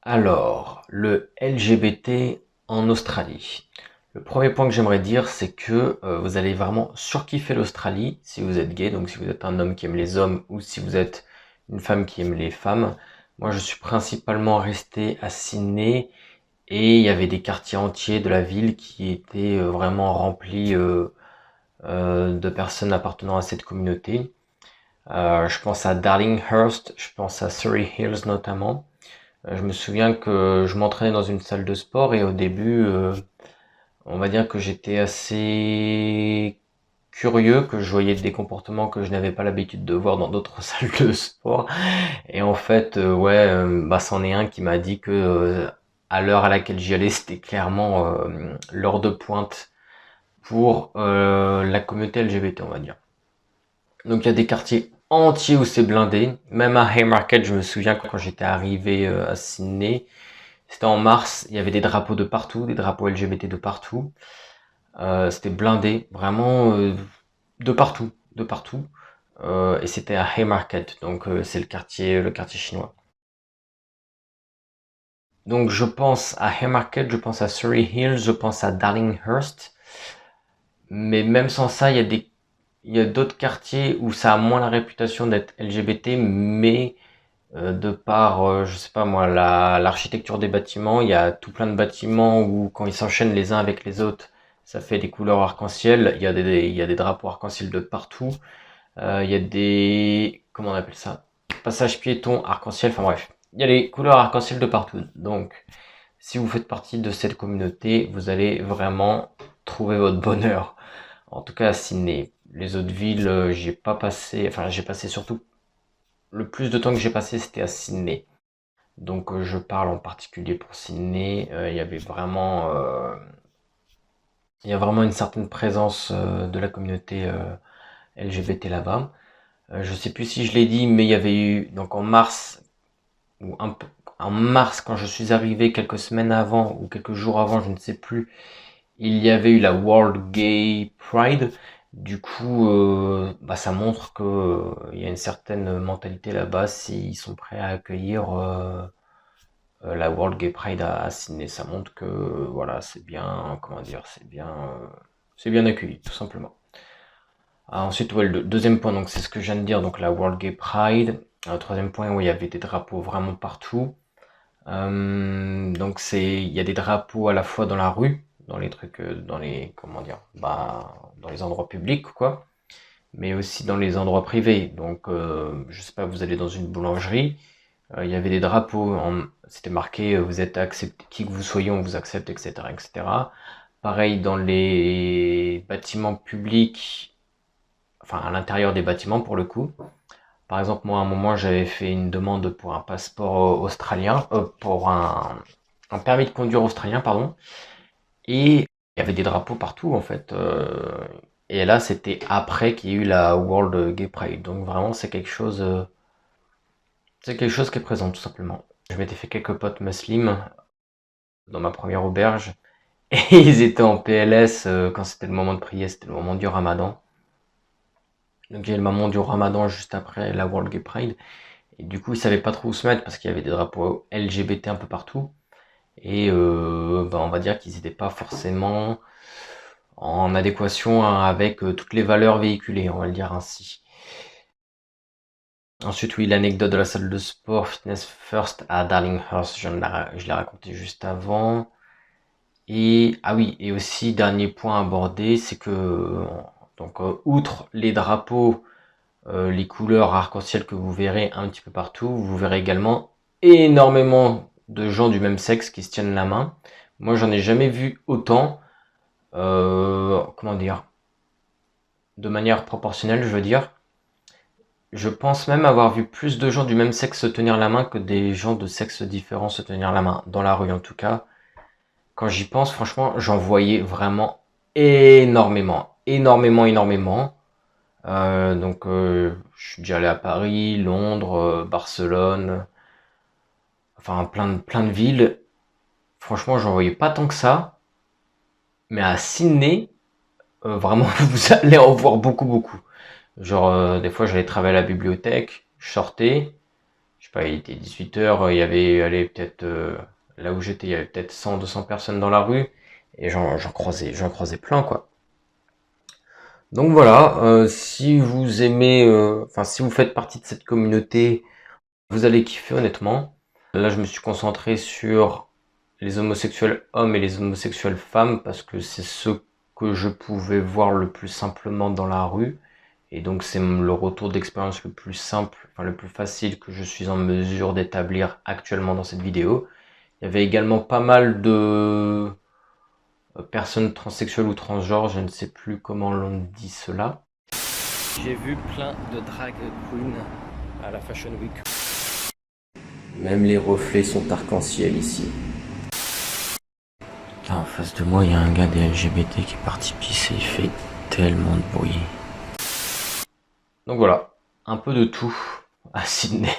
Alors, le LGBT en Australie. Le premier point que j'aimerais dire, c'est que vous allez vraiment surkiffer l'Australie si vous êtes gay, donc si vous êtes un homme qui aime les hommes ou si vous êtes une femme qui aime les femmes. Moi, je suis principalement resté à Sydney et il y avait des quartiers entiers de la ville qui étaient vraiment remplis de personnes appartenant à cette communauté. Je pense à Darlinghurst, je pense à Surrey Hills notamment. Je me souviens que je m'entraînais dans une salle de sport et au début, on va dire que j'étais assez curieux, que je voyais des comportements que je n'avais pas l'habitude de voir dans d'autres salles de sport. Et en fait, ouais, bah c'en est un qui m'a dit que à l'heure à laquelle j'y allais, c'était clairement l'heure de pointe pour la communauté LGBT, on va dire. Donc il y a des quartiers entiers où c'est blindé. Même à Haymarket, je me souviens quand j'étais arrivé à Sydney, c'était en mars, il y avait des drapeaux de partout, des drapeaux LGBT de partout. C'était blindé, vraiment de partout, de partout. Et c'était à Haymarket, donc c'est le quartier chinois. Donc je pense à Haymarket, je pense à Surrey Hills, je pense à Darlinghurst. Mais même sans ça, il y a d'autres quartiers où ça a moins la réputation d'être LGBT, mais de par, je sais pas moi, l'architecture des bâtiments, il y a tout plein de bâtiments où quand ils s'enchaînent les uns avec les autres, ça fait des couleurs arc-en-ciel. Il y a des drapeaux arc-en-ciel de partout. Il y a des, comment on appelle ça? Passages piétons arc-en-ciel. Enfin bref, il y a les couleurs arc-en-ciel de partout. Donc, si vous faites partie de cette communauté, vous allez vraiment trouver votre bonheur. En tout cas à Sydney. Les autres villes, j'ai pas passé, enfin j'ai passé surtout le plus de temps que j'ai passé, c'était à Sydney. Donc je parle en particulier pour Sydney. Il y a vraiment une certaine présence de la communauté LGBT là-bas. Je sais plus si je l'ai dit, mais il y avait eu donc en mars ou un peu en mars quand je suis arrivé quelques semaines avant ou quelques jours avant, je ne sais plus. Il y avait eu la World Gay Pride. Du coup, bah, ça montre que il y a une certaine mentalité là-bas s'ils sont prêts à accueillir la World Gay Pride à Sydney. Ça montre que voilà, c'est bien, comment dire, c'est bien accueilli, tout simplement. Ensuite, ouais, le deuxième point, donc c'est ce que je viens de dire, donc la World Gay Pride. Troisième point, où il y avait des drapeaux vraiment partout. Donc il y a des drapeaux à la fois dans la rue, dans les trucs, dans les, comment dire, bah, dans les endroits publics, quoi, mais aussi dans les endroits privés. Donc, je sais pas, vous allez dans une boulangerie, il y avait des drapeaux, c'était marqué, vous êtes accepté, qui que vous soyez, on vous accepte, etc., etc. Pareil dans les bâtiments publics, enfin à l'intérieur des bâtiments pour le coup. Par exemple, moi, à un moment, j'avais fait une demande pour un passeport australien, pour un permis de conduire australien, pardon. Et il y avait des drapeaux partout, en fait. Et là, c'était après qu'il y ait eu la World Gay Pride. Donc vraiment, c'est quelque chose qui est présent, tout simplement. Je m'étais fait quelques potes musulmans dans ma première auberge. Et ils étaient en PLS quand c'était le moment de prier, c'était le moment du Ramadan. Donc il y a le moment du Ramadan juste après la World Gay Pride. Et du coup, ils savaient pas trop où se mettre parce qu'il y avait des drapeaux LGBT un peu partout. Et bah, on va dire qu'ils n'étaient pas forcément en adéquation avec toutes les valeurs véhiculées, on va le dire ainsi. Ensuite, oui, l'anecdote de la salle de sport Fitness First à Darlinghurst, je l'ai raconté juste avant. Et ah oui, et aussi dernier point abordé, c'est que donc outre les drapeaux, les couleurs arc-en-ciel que vous verrez un petit peu partout, vous verrez également énormément de gens du même sexe qui se tiennent la main. Moi, j'en ai jamais vu autant. Comment dire? De manière proportionnelle, je veux dire. Je pense même avoir vu plus de gens du même sexe se tenir la main que des gens de sexe différents se tenir la main, dans la rue en tout cas. Quand j'y pense, franchement, j'en voyais vraiment énormément, énormément, énormément. Je suis déjà allé à Paris, Londres, Barcelone, enfin plein de villes. Franchement, j'en voyais pas tant que ça. Mais à Sydney, vraiment, vous allez en voir beaucoup, beaucoup. Genre, des fois, j'allais travailler à la bibliothèque, je sortais, je sais pas, il était 18h, il y avait, allez, peut-être, là où j'étais, il y avait peut-être 100, 200 personnes dans la rue, et j'en croisais plein, quoi. Donc voilà, si vous aimez, enfin, si vous faites partie de cette communauté, vous allez kiffer, honnêtement. Là, je me suis concentré sur les homosexuels hommes et les homosexuels femmes, parce que c'est ceux que je pouvais voir le plus simplement dans la rue. Et donc c'est le retour d'expérience le plus simple, enfin le plus facile que je suis en mesure d'établir actuellement dans cette vidéo. Il y avait également pas mal de personnes transsexuelles ou transgenres, je ne sais plus comment l'on dit cela. J'ai vu plein de drag queens à la Fashion Week. Même les reflets sont arc-en-ciel ici. Là en face de moi il y a un gars des LGBT qui est parti pisser, il fait tellement de bruit. Donc voilà, un peu de tout à Sydney.